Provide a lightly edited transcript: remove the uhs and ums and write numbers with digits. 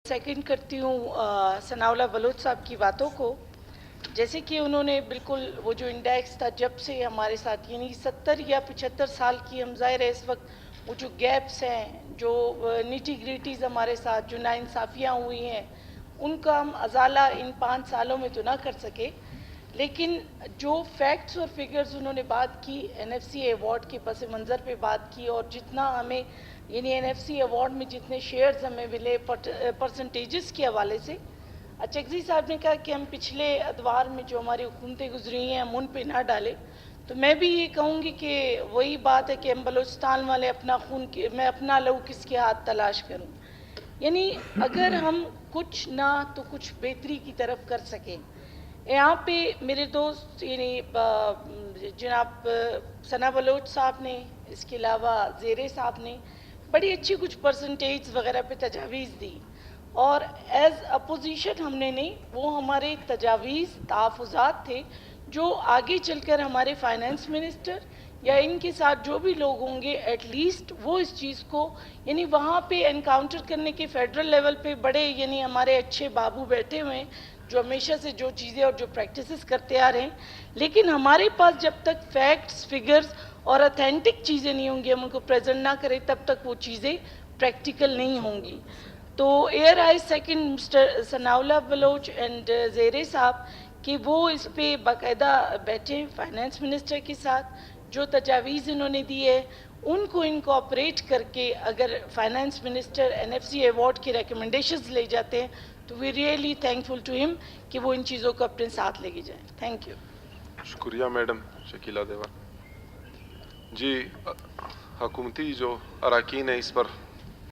Second करती हूँ Sanaullah Bloch साहब की बातों को। जैसे कि उन्होंने बिल्कुल वो जो इंडेक्स था जब से हमारे साथ यानी 70 या 75 साल की हम ज़ाहिर है इस वक्त वो जो गैप्स हैं, जो निटी ग्रिटीज़ हमारे साथ जो नाइंसाफ़ियाँ हुई हैं, उनका हम अजाला इन 5 सालों में तो ना कर सके, लेकिन जो फैक्ट्स और फिगर्स उन्होंने बात की, एनएफसी अवार्ड के पस मंज़र पे बात की, और जितना हमें यानी एनएफसी अवार्ड में जितने शेयर्स हमें मिले परसेंटेजेस के हवाले से, चकजी साहब ने कहा कि हम पिछले अदवार में जो हमारी हुकूमतें गुजरी हैं हम उन पे ना डालें। तो मैं भी ये कहूँगी कि वही बात है कि हम बलूचिस्तान वाले अपना मैं अपना लहू किसके हाथ तलाश करूँ। यानी अगर हम कुछ ना तो कुछ बेहतरी की तरफ कर सकें। यहाँ पे मेरे दोस्त यानी जनाब सना बलोच साहब ने, इसके अलावा ज़ेरे साहब ने बड़ी अच्छी कुछ परसेंटेज वगैरह पे तजावीज़ दी, और एज़ अपोजिशन हमने नहीं, वो हमारे तजावीज़ तहफ़्फ़ुज़ात थे जो आगे चलकर हमारे फाइनेंस मिनिस्टर या इनके साथ जो भी लोग होंगे एटलीस्ट वो इस चीज़ को यानी वहाँ पे एनकाउंटर करने के फेडरल लेवल पे बड़े यानी हमारे अच्छे बाबू बैठे हुए हैं जो हमेशा से जो चीज़ें और जो प्रैक्टिसेस करते आ रहे हैं, लेकिन हमारे पास जब तक फैक्ट्स फिगर्स और ऑथेंटिक चीज़ें नहीं होंगी, हम उनको प्रेजेंट ना करें, तब तक वो चीज़ें प्रैक्टिकल नहीं होंगी। तो एयर I second mister Sanaullah Baloch and Zehri साहब कि वो इस पे बाकायदा बैठे फाइनेंस मिनिस्टर के साथ, जो तजावीज़ इन्होंने दी है उनको इनकॉपरेट करके अगर फाइनेंस मिनिस्टर एनएफसी अवार्ड की रिकमेंडेशंस ले जाते हैं तो we really thankful to him कि वो इन चीज़ों को अपने साथ लेके जाएं। Thank you. शुक्रिया मैडम शकीला देवा जी। हुकूमती जो अरकान है इस पर